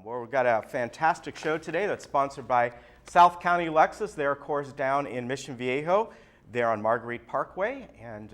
Well, we've got a fantastic show today that's sponsored by South County Lexus. They're, of course, down in Mission Viejo. They're on Marguerite Parkway, and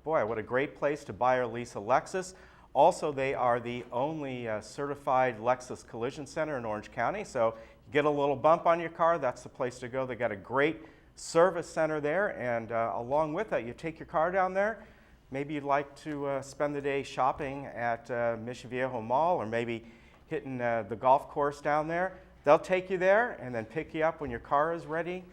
boy, what a great place to buy or lease a Lexus. Also, they are the only certified Lexus collision center in Orange County, so you get a little bump on your car, that's the place to go. They got a great service center there, and along with that, you take your car down there. Maybe you'd like to spend the day shopping at Mission Viejo Mall, or maybe hitting the golf course down there. They'll take you there and then pick you up when your car is ready.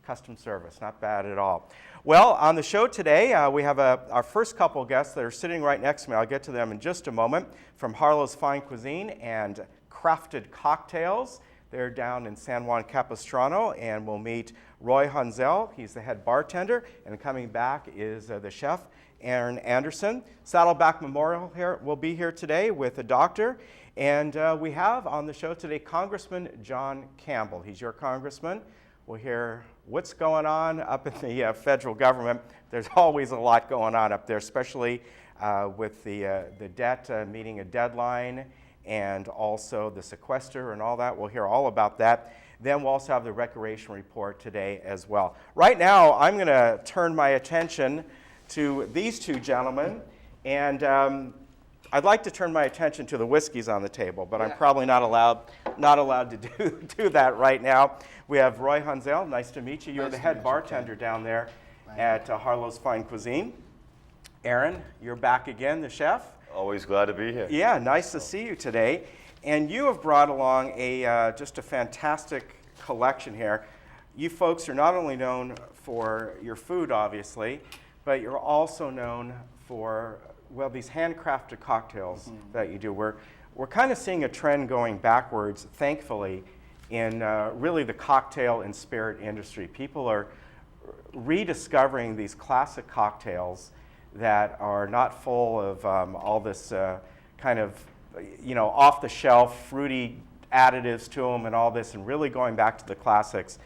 Custom service, not bad at all. Well, on the show today, we have our first couple guests that are sitting right next to me. I'll get to them in just a moment. From Harlows Fine Cuisine and Crafted Cocktails. They're down in San Juan Capistrano, and we'll meet Roy Hunzel. He's the head bartender, and coming back is the chef, Aaron Anderson. Saddleback Memorial here will be here today with a doctor. And we have on the show today Congressman John Campbell. He's your congressman. We'll hear what's going on up in the federal government. There's always a lot going on up there, especially with the debt meeting a deadline, and also the sequester and all that. We'll hear all about that. Then we'll also have the recreation report today as well. Right now, I'm going to turn my attention to these two gentlemen, and I'd like to turn my attention to the whiskeys on the table, but I'm probably not allowed to do that right now. We have Roy Hunzel. Nice to meet you. You're the head bartender down there at Harlows Fine Cuisine. Aaron, you're back again, the chef. Always glad to be here. Yeah, nice to see you today. And you have brought along just a fantastic collection here. You folks are not only known for your food, obviously, but you're also known for, well, these handcrafted cocktails that you do. We're kind of seeing a trend going backwards, thankfully, in really the cocktail and spirit industry. People are rediscovering these classic cocktails that are not full of all this kind of, off-the-shelf fruity additives to them and all this, and really going back to the classics.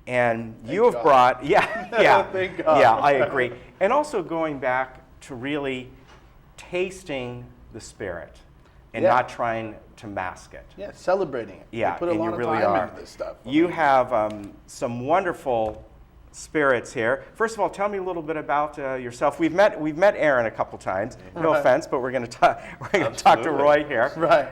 And you have brought, Thank God. Yeah, I agree. And also going back to really tasting the spirit and not trying to mask it. Yeah, celebrating it. Yeah, you put a lot of time into this stuff. You have some wonderful spirits here. First of all, tell me a little bit about yourself. We've met Aaron a couple times. No offense, but we're going to talk to Roy here. Right.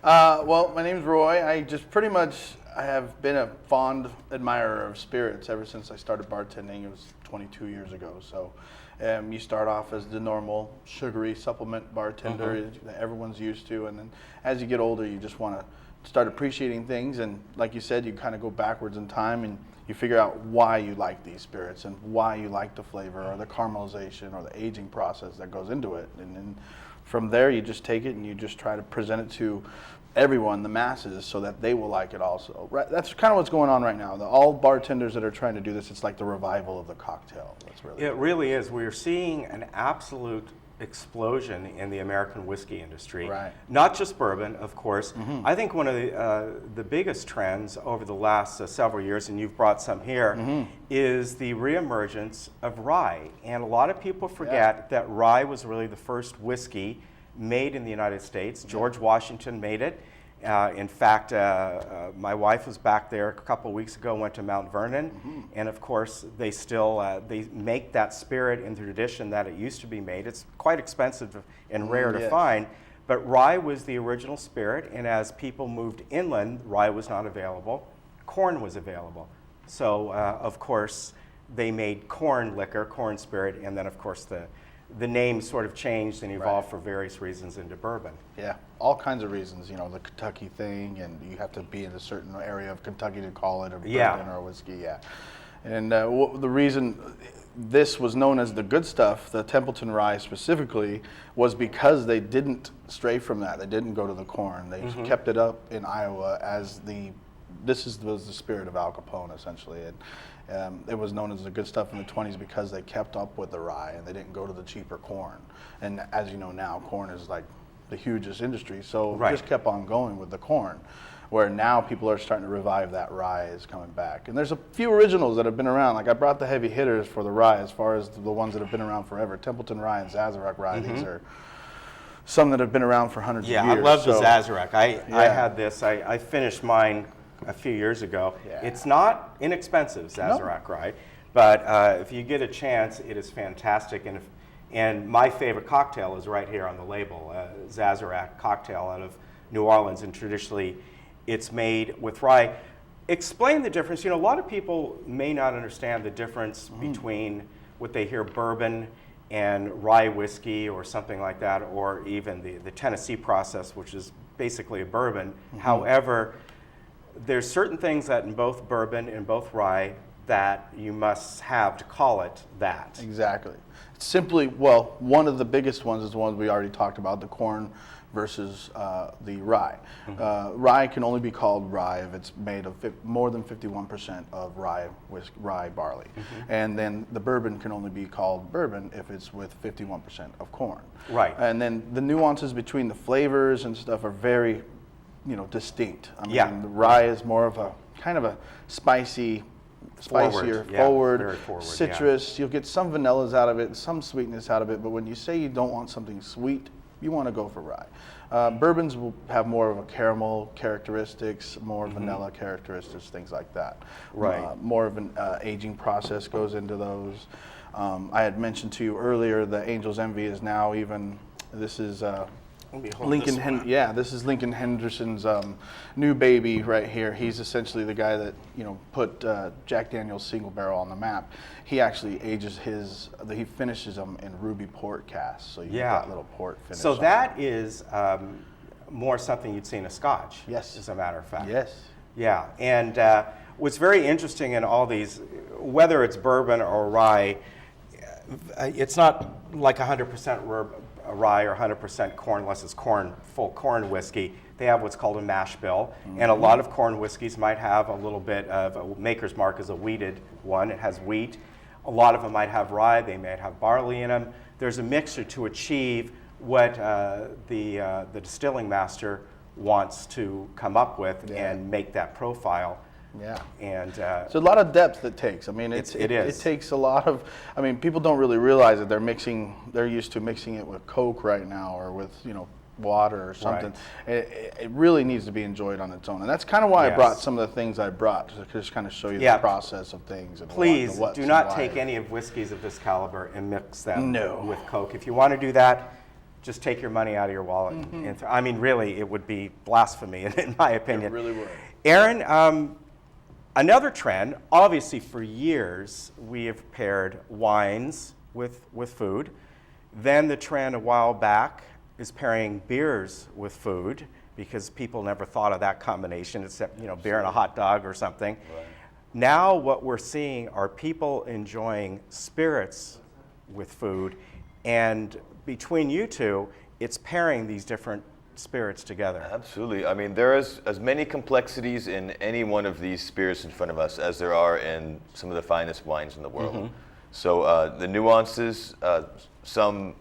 Well, my name's Roy. I have been a fond admirer of spirits ever since I started bartending. It was 22 years ago. So you start off as the normal sugary supplement bartender that everyone's used to, and then as you get older, you just want to start appreciating things. And like you said, you kind of go backwards in time and you figure out why you like these spirits and why you like the flavor or the caramelization or the aging process that goes into it. And then from there, you just take it and you just try to present it to everyone, the masses, so that they will like it also. Right? That's kind of what's going on right now. All bartenders that are trying to do this, it's like the revival of the cocktail. It really is. We're seeing an absolute explosion in the American whiskey industry. Right. Not just bourbon, of course. I think one of the biggest trends over the last several years, and you've brought some here, is the reemergence of rye. And a lot of people forget that rye was really the first whiskey made in the United States. George Washington made it. In fact, my wife was back there a couple weeks ago, went to Mount Vernon, and of course they still they make that spirit in the tradition that it used to be made. It's quite expensive and rare to find, but rye was the original spirit, and as people moved inland, rye was not available, corn was available. So of course they made corn liquor, corn spirit, and then of course the name sort of changed and evolved for various reasons into bourbon. Yeah, all kinds of reasons. The Kentucky thing, and you have to be in a certain area of Kentucky to call it a bourbon or a whiskey. Yeah, and the reason this was known as the good stuff, the Templeton rye specifically, was because they didn't stray from that. They didn't go to the corn. They kept it up in Iowa as was the spirit of Al Capone essentially, and it was known as the good stuff in the 20s because they kept up with the rye and they didn't go to the cheaper corn. And as you know now, corn is like the hugest industry, so just kept on going with the corn. Where now people are starting to revive that rye is coming back. And there's a few originals that have been around. Like I brought the heavy hitters for the rye as far as the ones that have been around forever. Templeton rye and Sazerac rye, these are some that have been around for hundreds of years. Yeah, I love the So, Sazerac. I Yeah. had this. I finished mine a few years ago. Yeah. It's not inexpensive, Sazerac, right? But if you get a chance, it is fantastic. And my favorite cocktail is right here on the label, Sazerac cocktail out of New Orleans, and traditionally it's made with rye. Explain the difference. You know, a lot of people may not understand the difference between what they hear bourbon and rye whiskey or something like that, or even the Tennessee process, which is basically a bourbon. However, there's certain things that in both bourbon and both rye that you must have to call it that. Exactly. It's simply, well, one of the biggest ones is the one we already talked about, the corn versus the rye. Rye can only be called rye if it's made of more than 51% of rye barley. And then the bourbon can only be called bourbon if it's with 51% of corn. Right. And then the nuances between the flavors and stuff are very, distinct. I mean, the rye is more of a kind of a spicier, forward, very forward, citrus. You'll get some vanillas out of it, some sweetness out of it, but when you say you don't want something sweet, you want to go for rye. Bourbons will have more of a caramel characteristics, more vanilla characteristics, things like that. Right. More of an aging process goes into those. I had mentioned to you earlier the Angel's Envy is now even, this is this is Lincoln Henderson's new baby right here. He's essentially the guy that put Jack Daniel's single barrel on the map. He actually ages he finishes them in ruby port casks, so you get that little port finish. So that is more something you'd see in a Scotch. Yes, as a matter of fact. Yes. Yeah, and what's very interesting in all these, whether it's bourbon or rye, it's not like 100% rye or 100% corn unless it's full corn whiskey. They have what's called a mash bill, and a lot of corn whiskeys might have a little bit of a maker's mark is a wheated one. It has wheat. A lot of them might have rye. They might have barley in them. There's a mixture to achieve what the distilling master wants to come up with and make that profile. Yeah, and it's a lot of depth it takes. I mean, it takes a lot of. I mean, people don't really realize that they're used to mixing it with Coke right now, or with water or something. Right. It really needs to be enjoyed on its own, and that's kind of why I brought some of the things I brought to just kind of show you the process of things. And please do not take any of whiskeys of this caliber and mix them with Coke. If you want to do that, just take your money out of your wallet. I mean, really, it would be blasphemy, in my opinion. It really would. Aaron. Another trend, obviously for years, we have paired wines with food. Then the trend a while back is pairing beers with food, because people never thought of that combination except beer and a hot dog or something. Right. Now what we're seeing are people enjoying spirits with food, and between you two, it's pairing these different spirits together. Absolutely. I mean, there is as many complexities in any one of these spirits in front of us as there are in some of the finest wines in the world. So the nuances, some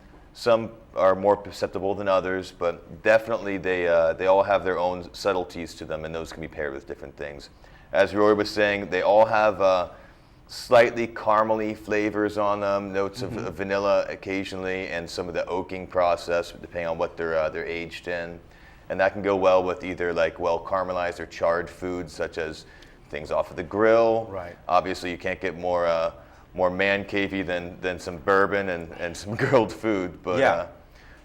are more perceptible than others, but definitely they all have their own subtleties to them, and those can be paired with different things. As Roy was saying, they all have slightly caramely flavors on them, notes of vanilla occasionally, and some of the oaking process, depending on what they're aged in. And that can go well with either caramelized or charred foods, such as things off of the grill. Right. Obviously, you can't get more man cavey than some bourbon and some grilled food. But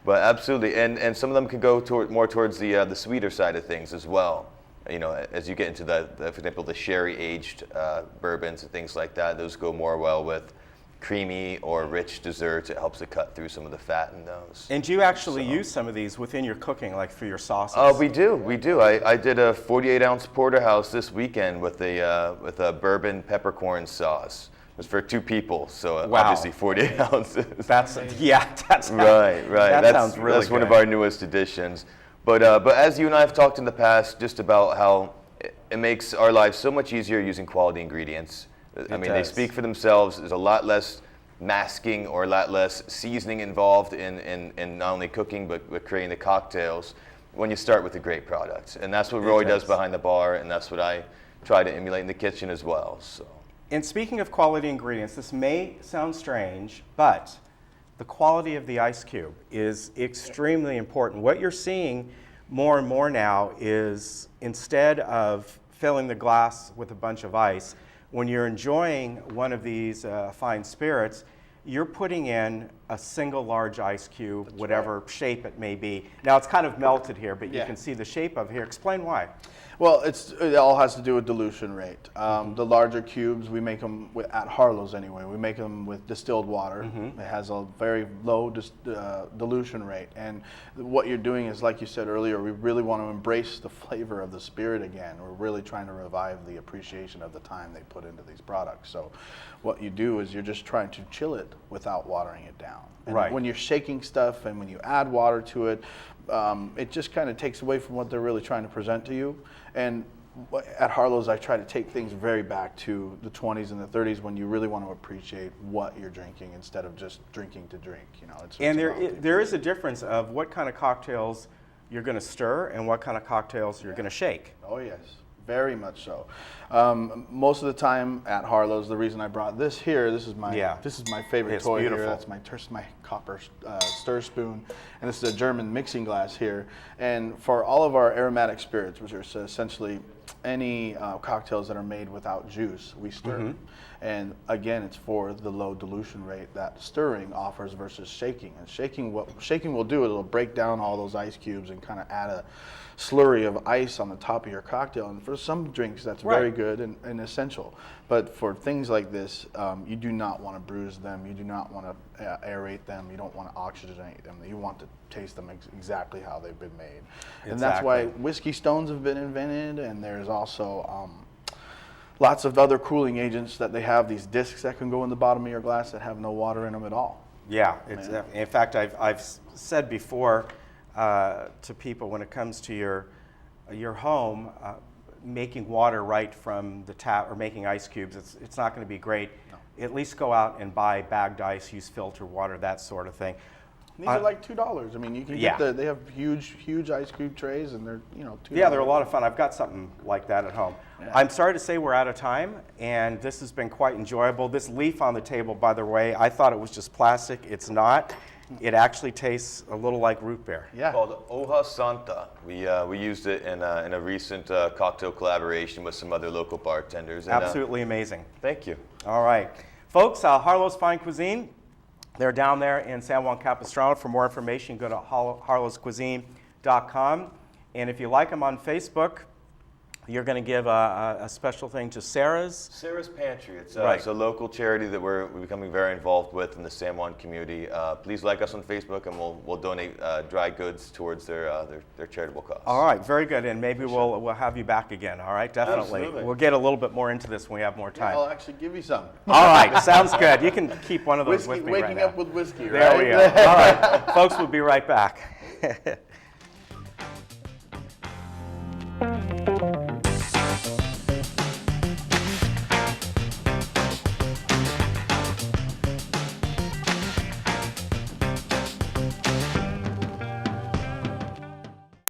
but absolutely, and some of them can go more towards the sweeter side of things as well. As you get into for example, the sherry aged bourbons and things like that, those go more well with creamy or rich desserts. It helps to cut through some of the fat in those. And do you actually use some of these within your cooking, like for your sauces? Oh, we do. I did a 48-ounce porterhouse this weekend with a bourbon peppercorn sauce. It was for 2 people, so obviously 48 ounces. That's right. That sounds really that's one of our newest additions. But as you and I have talked in the past, just about how it makes our lives so much easier using quality ingredients. They speak for themselves. There's a lot less masking or a lot less seasoning involved in not only cooking but creating the cocktails when you start with a great product. And that's what Roy does behind the bar, and that's what I try to emulate in the kitchen as well. So. And speaking of quality ingredients, this may sound strange, but the quality of the ice cube is extremely important. What you're seeing more and more now is, instead of filling the glass with a bunch of ice, when you're enjoying one of these fine spirits, you're putting in a single large ice cube, That's whatever right. shape it may be. Now it's kind of melted here, but you Yeah. can see the shape of it here. Explain why. Well, it all has to do with dilution rate. The larger cubes, we make them at Harlows anyway. We make them with distilled water. It has a very low dilution rate. And what you're doing is, like you said earlier, we really want to embrace the flavor of the spirit again. We're really trying to revive the appreciation of the time they put into these products. So what you do is you're just trying to chill it without watering it down. And Right. when you're shaking stuff and when you add water to it, it just kind of takes away from what they're really trying to present to you. And at Harlows, I try to take things very back to the 20s and the 30s when you really want to appreciate what you're drinking instead of just drinking to drink. You know, And about there is a difference of what kind of cocktails you're going to stir and what kind of cocktails you're going to shake. Oh yes, very much so. Most of the time at Harlows, the reason I brought this here, this is my favorite It's toy beautiful. here. That's my copper stir spoon, and this is a German mixing glass here. And for all of our aromatic spirits, which are essentially any cocktails that are made without juice, we stir. And again, it's for the low dilution rate that stirring offers versus shaking. And what shaking will do, it'll break down all those ice cubes and kind of add a slurry of ice on the top of your cocktail. And for some drinks, that's very good and essential. But for things like this, you do not want to bruise them. You do not want to aerate them. You don't want to oxygenate them. You want to taste them exactly how they've been made. And that's why whiskey stones have been invented. And there's also lots of other cooling agents that they have, these discs that can go in the bottom of your glass that have no water in them at all. Yeah, in fact, I've said before to people, when it comes to your home, making water right from the tap or making ice cubes, it's not going to be great. No. At least go out and buy bagged ice, use filtered water, that sort of thing. These are like $2. I mean, you can get they have huge ice cube trays, and they're $2. Yeah, they're a lot of fun. I've got something like that at home. Yeah. I'm sorry to say we're out of time, and this has been quite enjoyable. This leaf on the table, by the way, I thought it was just plastic. It's not. It actually tastes a little like root beer. Yeah. Called Hoja Santa. We used it in a recent cocktail collaboration with some other local bartenders. And, absolutely amazing. Thank you. All right. Folks, Harlow's Fine Cuisine, they're down there in San Juan Capistrano. For more information, go to harlowscuisine.com. And if you like them on Facebook, you're going to give a special thing to Sarah's Pantry. It's a local charity that we're becoming very involved with in the San Juan community. Please like us on Facebook, and we'll donate dry goods towards their charitable cause. All right, very good. And maybe we'll have you back again. All right, definitely. Absolutely. We'll get a little bit more into this when we have more time. Yeah, I'll actually give you some. All right, sounds good. You can keep one of those with me right now. Waking up with whiskey, right? There we go. All right, folks, we'll be right back.